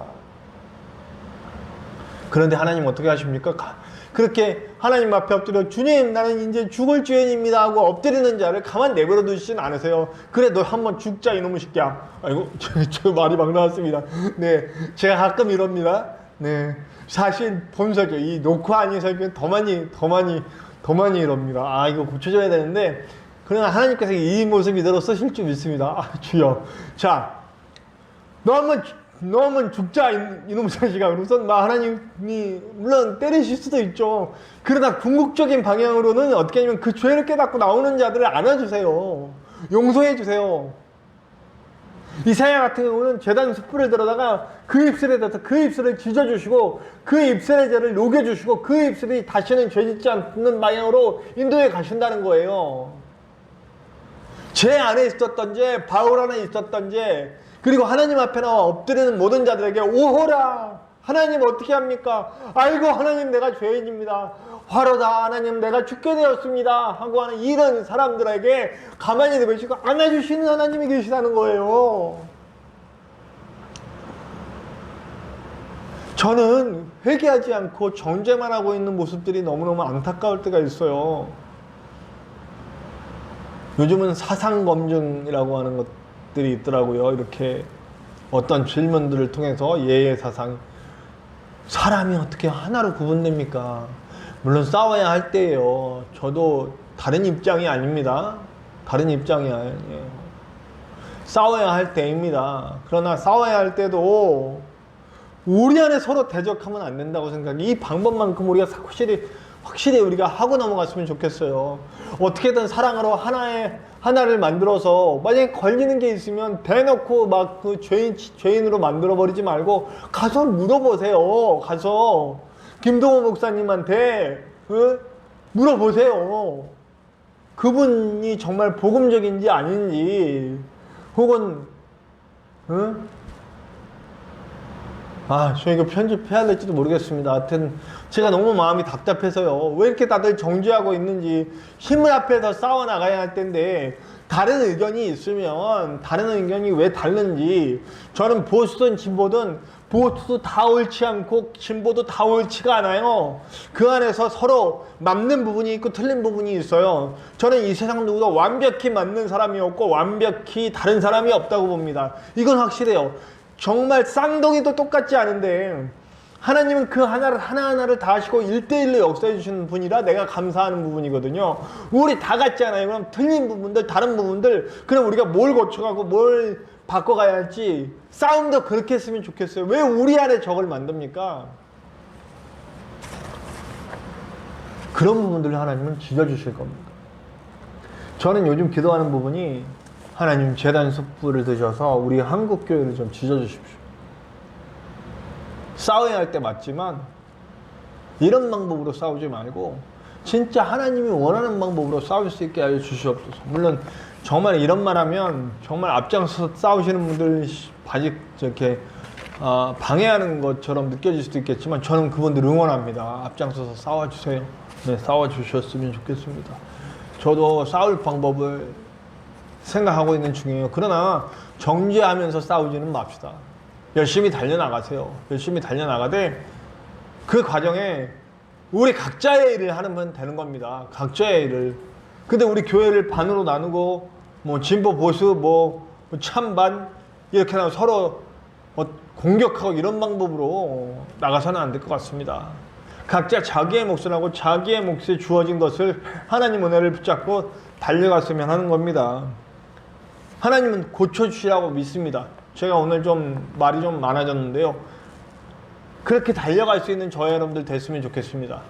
그런데 하나님 어떻게 하십니까? 그렇게 하나님 앞에 엎드려 주님 나는 이제 죽을 죄인입니다 하고 엎드리는 자를 가만 내버려 두시진 않으세요. 그래 너 한번 죽자 이놈의 새끼야. 아이고 저 말이 막 나왔습니다. 네, 제가 가끔 이럽니다. 네, 사실 본설교 이 녹화 아닌 설교는 더 많이 이럽니다. 아 이거 고쳐줘야 되는데 그러나 하나님께서 이 모습 이대로 쓰실 줄 믿습니다. 아 주여, 자 너 한번 죽자 이놈 자식아. 그러면서 하나님이 물론 때리실 수도 있죠. 그러나 궁극적인 방향으로는 어떻게 하냐면 그 죄를 깨닫고 나오는 자들을 안아주세요. 용서해 주세요. 이사야 같은 경우는 제단 숯불을 들어다가 그 입술에 대해서 그 입술을 찢어주시고 그 입술의 죄를 녹여주시고 그 입술이 다시는 죄 짓지 않는 방향으로 인도해 가신다는 거예요. 제 안에 있었던 죄, 바울 안에 있었던 죄, 그리고 하나님 앞에 나와 엎드리는 모든 자들에게 오호라. 하나님 어떻게 합니까? 아이고 하나님 내가 죄인입니다. 화로다 하나님 내가 죽게 되었습니다 하고 하는 이런 사람들에게 가만히 내버리시고 안아주시는 하나님이 계시다는 거예요. 저는 회개하지 않고 정죄만 하고 있는 모습들이 너무너무 안타까울 때가 있어요. 요즘은 사상검증이라고 하는 것들이 있더라고요. 이렇게 어떤 질문들을 통해서 예의 사상, 사람이 어떻게 하나로 구분됩니까? 물론 싸워야 할 때예요. 저도 다른 입장이 아닙니다. 다른 입장이 아니에요. 싸워야 할 때입니다. 그러나 싸워야 할 때도 우리 안에 서로 대적하면 안 된다고 생각해요. 이 방법만큼 우리가 확실히 우리가 하고 넘어갔으면 좋겠어요. 어떻게든 사랑으로 하나를 만들어서 만약에 걸리는 게 있으면 대놓고 막 그 죄인으로 만들어 버리지 말고 가서 물어보세요. 가서 김동호 목사님한테 물어보세요. 그분이 정말 복음적인지 아닌지, 혹은 저 이거 편집해야 될지도 모르겠습니다. 하여튼 제가 너무 마음이 답답해서요. 왜 이렇게 다들 정죄하고 있는지, 힘을 합해서 싸워나가야 할 텐데 다른 의견이 있으면 다른 의견이 왜 다른지, 저는 보수든 진보든 보수도 다 옳지 않고 진보도 다 옳지가 않아요. 그 안에서 서로 맞는 부분이 있고 틀린 부분이 있어요. 저는 이 세상 누구도 완벽히 맞는 사람이 없고 완벽히 다른 사람이 없다고 봅니다. 이건 확실해요. 정말 쌍둥이도 똑같지 않은데 하나님은 그 하나하나를 다 하시고 1대1로 역사해 주시는 분이라 내가 감사하는 부분이거든요. 우리 다 같잖아요. 그럼 틀린 부분들, 다른 부분들, 그럼 우리가 뭘 고쳐가고 뭘 바꿔가야 할지, 싸움도 그렇게 했으면 좋겠어요. 왜 우리 안에 적을 만듭니까? 그런 부분들을 하나님은 지져주실 겁니다. 저는 요즘 기도하는 부분이, 하나님 제단 숯불을 드셔서 우리 한국교회를 좀 지져주십시오. 싸워야 할 때 맞지만 이런 방법으로 싸우지 말고 진짜 하나님이 원하는 방법으로 싸울 수 있게 하여 주시옵소서. 물론 정말 이런 말 하면 정말 앞장서서 싸우시는 분들 이렇게 방해하는 것처럼 느껴질 수도 있겠지만 저는 그분들 응원합니다. 앞장서서 싸워주세요. 네, 싸워주셨으면 좋겠습니다. 저도 싸울 방법을 생각하고 있는 중이에요. 그러나 정죄하면서 싸우지는 맙시다. 열심히 달려나가세요. 열심히 달려나가되 그 과정에 우리 각자의 일을 하면 되는 겁니다. 각자의 일을. 근데 우리 교회를 반으로 나누고 뭐 진보 보수 뭐 찬반 이렇게 서로 공격하고 이런 방법으로 나가서는 안 될 것 같습니다. 각자 자기의 몫을 자기의 몫에 주어진 것을 하나님 은혜를 붙잡고 달려갔으면 하는 겁니다. 하나님은 고쳐주시라고 믿습니다. 제가 오늘 좀 말이 좀 많아졌는데요. 그렇게 달려갈 수 있는 저와 여러분들 됐으면 좋겠습니다.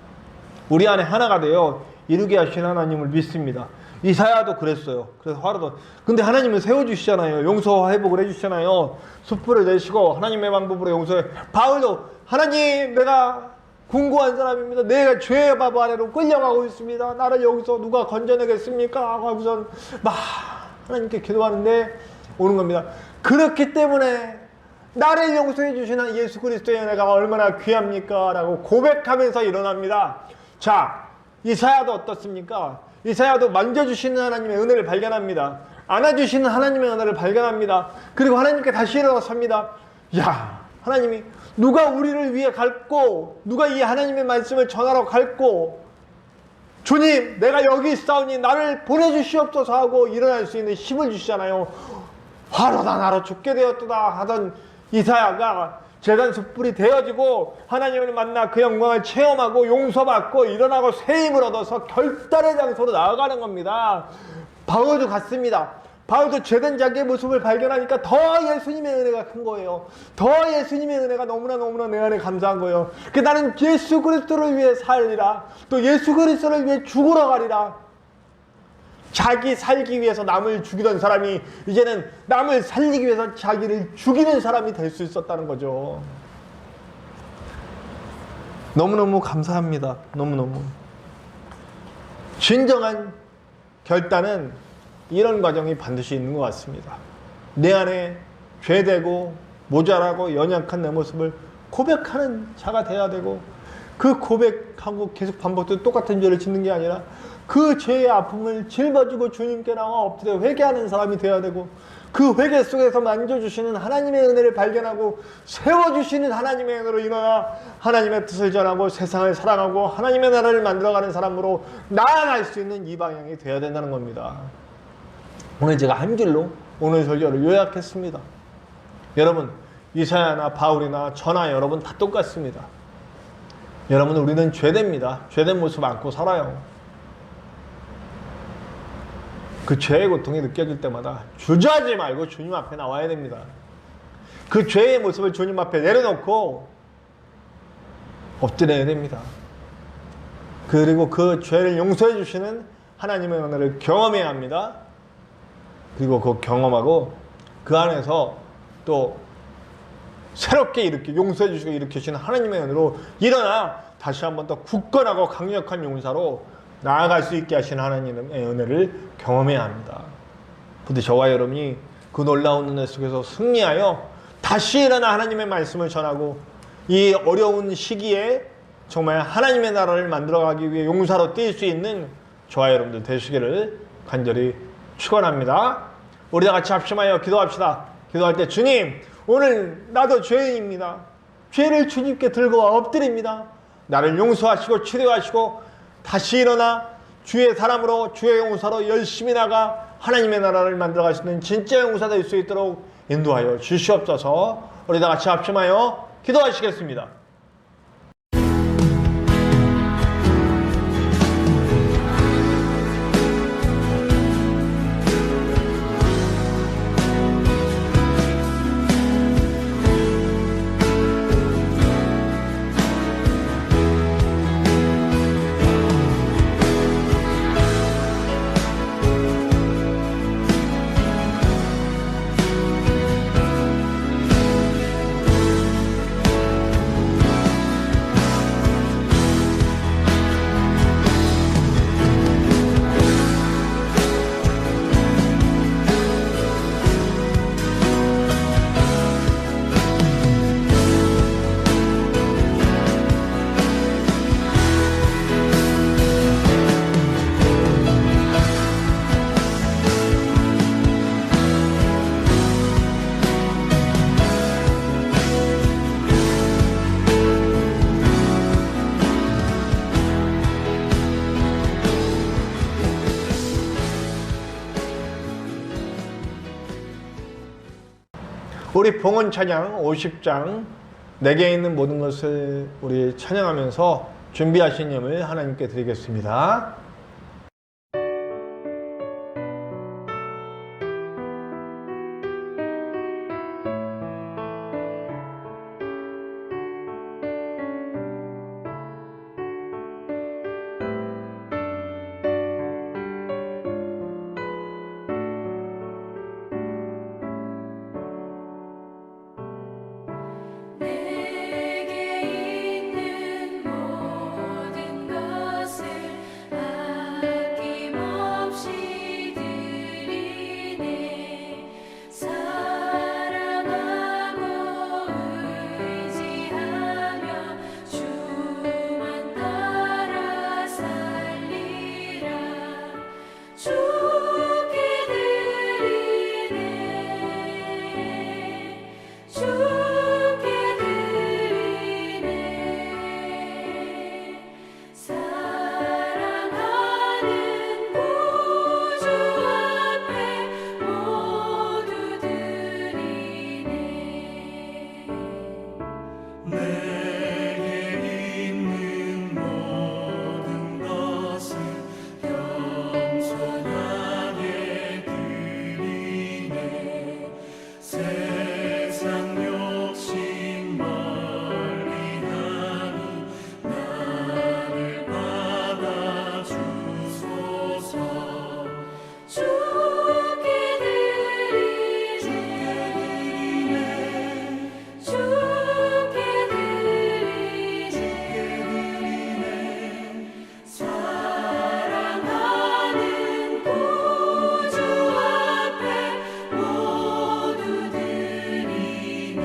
우리 안에 하나가 되어 이루게 하신 하나님을 믿습니다. 이사야도 그랬어요. 그래서 화로도. 근데 하나님은 세워주시잖아요. 용서와 회복을 해주시잖아요. 숯불을 내시고 하나님의 방법으로 용서해. 바울도 하나님 내가 궁고한 사람입니다. 내가 죄의 밥 아래로 끌려가고 있습니다. 나를 여기서 누가 건져내겠습니까? 하고선 막 하나님께 기도하는데 오는 겁니다. 그렇기 때문에 나를 용서해 주시는 예수 그리스도의 은혜가 얼마나 귀합니까? 라고 고백하면서 일어납니다. 자, 이사야도 어떻습니까? 이사야도 만져주시는 하나님의 은혜를 발견합니다. 안아주시는 하나님의 은혜를 발견합니다. 그리고 하나님께 다시 일어섭니다. 야, 하나님이 누가 우리를 위해 갈고 누가 이 하나님의 말씀을 전하러 갈고 주님 내가 여기 있사오니 나를 보내주시옵소서 하고 일어날 수 있는 힘을 주시잖아요. 화로다 나로 죽게 되었도다 하던 이사야가 제단 숯불이 되어지고 하나님을 만나 그 영광을 체험하고 용서받고 일어나고 새 힘을 얻어서 결단의 장소로 나아가는 겁니다. 바울도 같습니다. 바울도 죄된 자기의 모습을 발견하니까 더 예수님의 은혜가 큰 거예요. 더 예수님의 은혜가 너무나 내 안에 감사한 거예요. 나는 예수 그리스도를 위해 살리라. 또 예수 그리스도를 위해 죽으러 가리라. 자기 살기 위해서 남을 죽이던 사람이 이제는 남을 살리기 위해서 자기를 죽이는 사람이 될 수 있었다는 거죠. 너무너무 감사합니다. 너무너무. 진정한 결단은 이런 과정이 반드시 있는 것 같습니다. 내 안에 죄되고 모자라고 연약한 내 모습을 고백하는 자가 돼야 되고 그 고백하고 계속 반복되고 똑같은 죄를 짓는 게 아니라 그 죄의 아픔을 짊어지고 주님께 나와 엎드려 회개하는 사람이 되어야 되고 그 회개 속에서 만져주시는 하나님의 은혜를 발견하고 세워주시는 하나님의 은혜로 일어나 하나님의 뜻을 전하고 세상을 사랑하고 하나님의 나라를 만들어가는 사람으로 나아갈 수 있는 이 방향이 되어야 된다는 겁니다. 오늘 제가 한 줄로 오늘 설교를 요약했습니다. 여러분 이사야나 바울이나 저나 여러분 다 똑같습니다. 여러분 우리는 죄됩니다. 죄된 모습 안고 살아요. 그 죄의 고통이 느껴질 때마다 주저하지 말고 주님 앞에 나와야 됩니다. 그 죄의 모습을 주님 앞에 내려놓고 엎드려야 됩니다. 그리고 그 죄를 용서해 주시는 하나님의 은혜를 경험해야 합니다. 그리고 그 경험하고 그 안에서 또 새롭게 이렇게 용서해 주시고 일으키시는 하나님의 은혜로 일어나 다시 한번 더 굳건하고 강력한 용사로 나아갈 수 있게 하시는 하나님의 은혜를 경험해야 합니다. 부디 저와 여러분이 그 놀라운 은혜 속에서 승리하여 다시 일어나 하나님의 말씀을 전하고 이 어려운 시기에 정말 하나님의 나라를 만들어가기 위해 용사로 뛸 수 있는 저와 여러분들 되시기를 간절히 축원합니다. 우리 다 같이 합심하여 기도합시다. 기도할 때 주님 오늘 나도 죄인입니다. 죄를 주님께 들고 엎드립니다. 나를 용서하시고 치료하시고 다시 일어나 주의 사람으로 주의 용사로 열심히 나가 하나님의 나라를 만들어갈 수 있는 진짜 용사 될 수 있도록 인도하여 주시옵소서. 우리 다 같이 합심하여 기도하시겠습니다. 우리 봉헌 찬양 50장 내게 있는 모든 것을 우리 찬양하면서 준비하신 예물 하나님께 드리겠습니다. 내게 있는 모든 것을 아낌없이 드리네. 사랑하고 의지하며 주만 따라 살리라. 주께 드리네. 주께 드리네. 사랑하는 구주 앞에 모두 드리네. 내게 있는 모든 것을 겸손하게 드리네. 세상 욕심 멀리하니 나를 받아주소서. 주께 드리네. 주께 드리네. 사랑하는 구주 앞에 모두 드리네.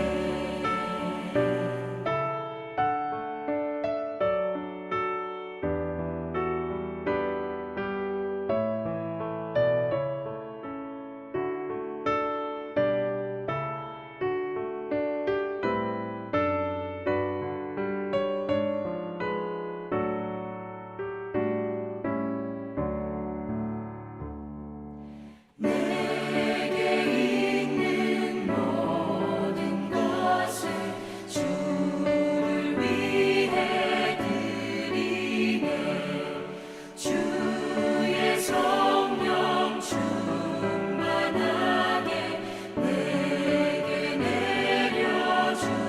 내게 있는 모든 것을 주를 위해 드리네. 주의 성령 충만하게 내게 내려주소서.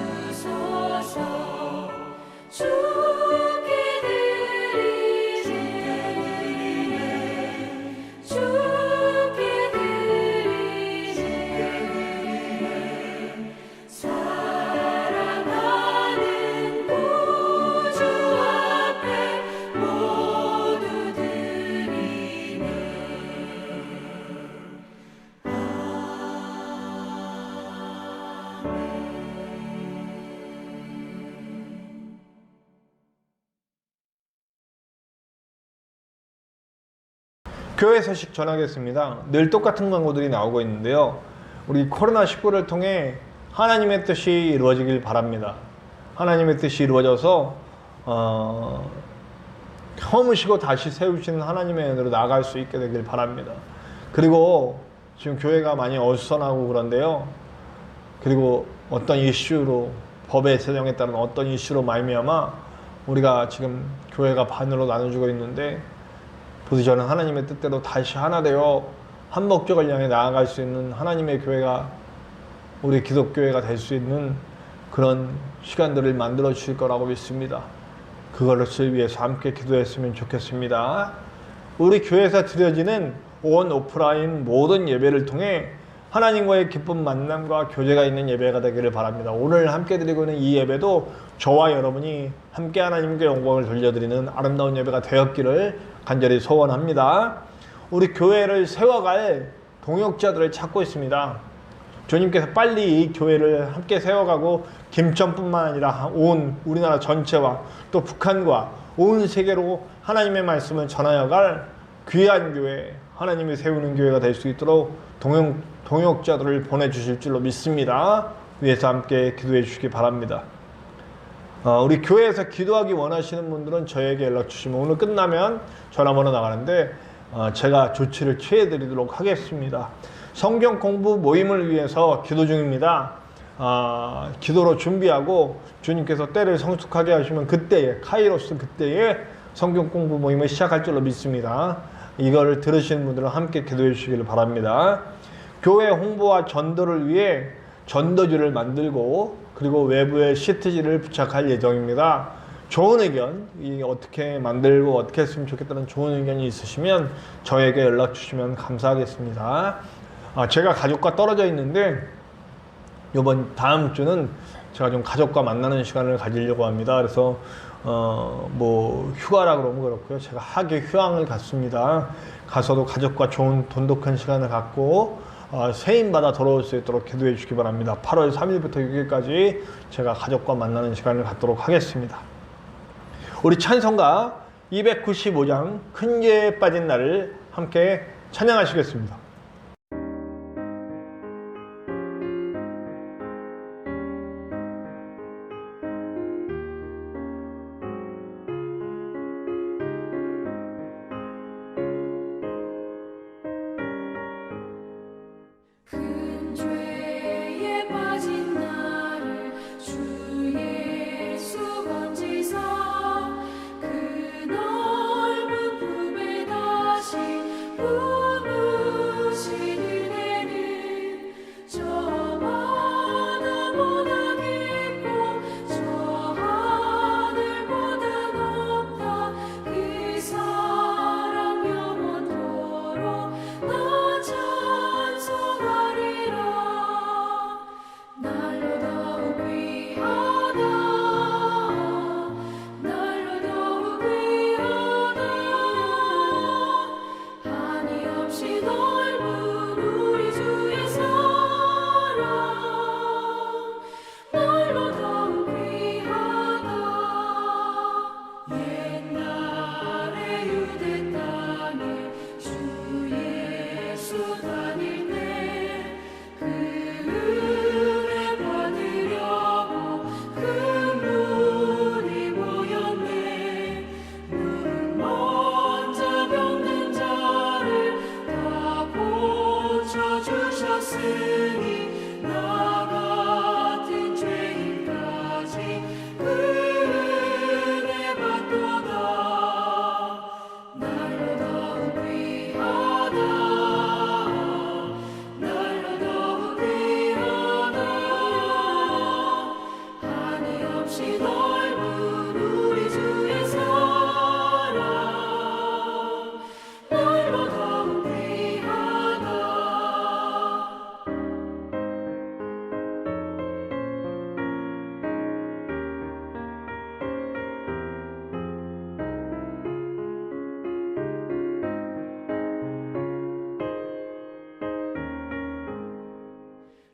주께 드리네. 주께 드리네. 사랑하는 구주 앞에 모두 드리네. 교회 소식 전하겠습니다. 늘 똑같은 광고들이 나오고 있는데요. 우리 코로나19를 통해 하나님의 뜻이 이루어지길 바랍니다. 하나님의 뜻이 이루어져서 허무시고 다시 세우시는 하나님의 은혜로 나아갈 수 있게 되길 바랍니다. 그리고 지금 교회가 많이 어수선하고 그런데요. 그리고 어떤 이슈로, 법의 제정에 따른 어떤 이슈로 말미암아 우리가 지금 교회가 반으로 나눠지고 있는데, 부디 저는 하나님의 뜻대로 다시 하나 되어 한 목적을 향해 나아갈 수 있는 하나님의 교회가, 우리 기독교회가 될 수 있는 그런 시간들을 만들어 주실 거라고 믿습니다. 그것을 위해서 함께 기도했으면 좋겠습니다. 우리 교회에서 드려지는 온 오프라인 모든 예배를 통해 하나님과의 기쁜 만남과 교제가 있는 예배가 되기를 바랍니다. 오늘 함께 드리고 있는 이 예배도 저와 여러분이 함께 하나님께 영광을 돌려드리는 아름다운 예배가 되었기를 간절히 소원합니다. 우리 교회를 세워갈 동역자들을 찾고 있습니다. 주님께서 빨리 이 교회를 함께 세워가고 김천뿐만 아니라 온 우리나라 전체와 또 북한과 온 세계로 하나님의 말씀을 전하여갈 귀한 교회, 하나님이 세우는 교회가 될 수 있도록 동역자들을 보내주실 줄로 믿습니다. 위에서 함께 기도해 주시기 바랍니다. 우리 교회에서 기도하기 원하시는 분들은 저에게 연락 주시면 오늘 끝나면 전화번호 나가는데 제가 조치를 취해 드리도록 하겠습니다. 성경 공부 모임을 위해서 기도 중입니다. 기도로 준비하고 주님께서 때를 성숙하게 하시면 그때에 카이로스 그때에 성경 공부 모임을 시작할 줄로 믿습니다. 이걸 들으시는 분들은 함께 기도해 주시기를 바랍니다. 교회 홍보와 전도를 위해 전도지를 만들고 그리고 외부에 시트지를 부착할 예정입니다. 좋은 의견, 어떻게 만들고 어떻게 했으면 좋겠다는 좋은 의견이 있으시면 저에게 연락 주시면 감사하겠습니다. 제가 가족과 떨어져 있는데 다음 주는 제가 좀 가족과 만나는 시간을 가지려고 합니다. 그래서 휴가라 그러면 그렇고요. 제가 하계 휴양을 갔습니다. 가서도 가족과 좋은 돈독한 시간을 갖고 세임받아 돌아올 수 있도록 기도해 주시기 바랍니다. 8월 3일부터 6일까지 제가 가족과 만나는 시간을 갖도록 하겠습니다. 우리 찬송가 295장 큰 죄에 빠진 나를 함께 찬양하시겠습니다. 큰 죄에 빠진 나를 주 예수 건지사 그 넓은 품에 다시 품으시는 은혜는 저마다보다 깊고 저 하늘보다 높다. 그 사랑 영원토록 나 찬송하리라. 날로 더욱 귀하다. 날로 더욱 귀하다. 한이 없이 넓은 우리 주의 사랑. 날로 더욱 귀하다. 옛날에 유대 땅에 주 예수 다닐 때 그 은혜 받으려고 큰 눈이 모였네. 문 먼저 병든 자를 다 고쳐주셨으니 나 같은 죄인까지 그 은혜 받도다. 날로 더욱 귀하다. 날로 더욱 귀하다. 한이 없이 넓은 우리 주의 사랑. 날로 더욱 귀하다.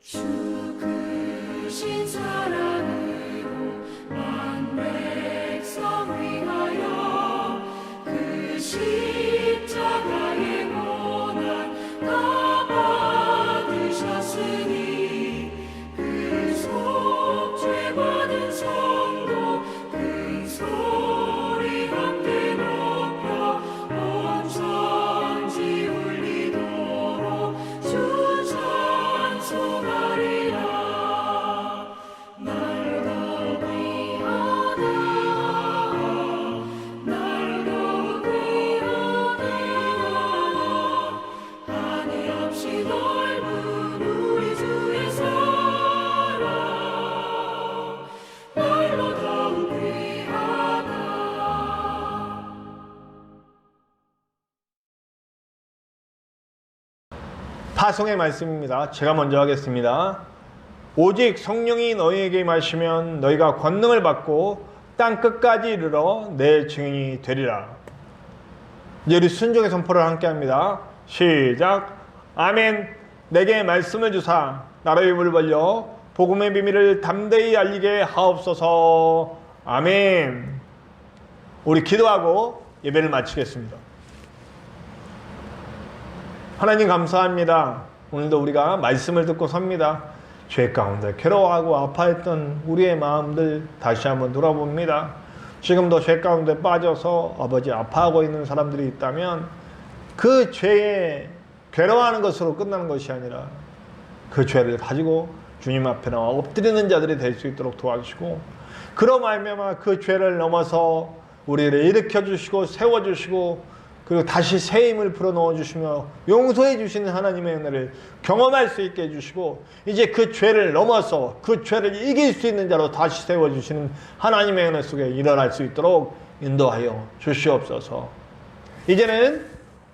주 크신 사랑으로 만 백성 위하여 그 십자가의 고난 다 받으셨으니 그 속죄 받은 성도 큰 소리 함께 높여 온 천지 울리도록 주 찬송하리라. 날로 더욱 귀하다. 날로 더욱 귀하다. 한이 없이 넓은 우리 주의 사랑. 날로 더욱 귀하다. 파송의 말씀입니다. 제가 먼저 하겠습니다. 오직 성령이 너희에게 임하시면 너희가 권능을 받고 땅 끝까지 이르러 내 증인이 되리라. 이제 우리 순종의 선포를 함께 합니다. 시작. 아멘. 내게 말씀을 주사 나라의 입을 벌려 복음의 비밀을 담대히 알리게 하옵소서. 아멘. 우리 기도하고 예배를 마치겠습니다. 하나님 감사합니다. 오늘도 우리가 말씀을 듣고 섭니다. 죄 가운데 괴로워하고 아파했던 우리의 마음들 다시 한번 돌아봅니다. 지금도 죄 가운데 빠져서 아버지 아파하고 있는 사람들이 있다면 그 죄에 괴로워하는 것으로 끝나는 것이 아니라 그 죄를 가지고 주님 앞에 나와 엎드리는 자들이 될 수 있도록 도와주시고, 그로 말미암아 그 죄를 넘어서 우리를 일으켜 주시고 세워 주시고, 그리고 다시 새 힘을 불어넣어 주시며 용서해 주시는 하나님의 은혜를 경험할 수 있게 해주시고, 이제 그 죄를 넘어서 그 죄를 이길 수 있는 자로 다시 세워 주시는 하나님의 은혜 속에 일어날 수 있도록 인도하여 주시옵소서. 이제는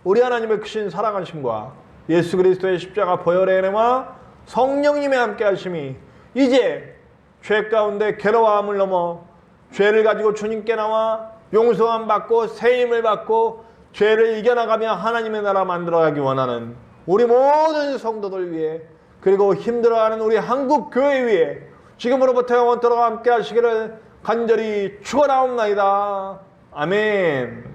우리 하나님의 크신 사랑하심과 예수 그리스도의 십자가 보혈의 은혜와 성령님의 함께 하심이 이제 죄 가운데 괴로워함을 넘어 죄를 가지고 주님께 나와 용서함 받고 새 힘을 받고 죄를 이겨나가며 하나님의 나라 만들어가기 원하는 우리 모든 성도들 위해, 그리고 힘들어하는 우리 한국 교회 위해 지금으로부터 영원토록 함께 하시기를 간절히 축원하옵나이다. 아멘.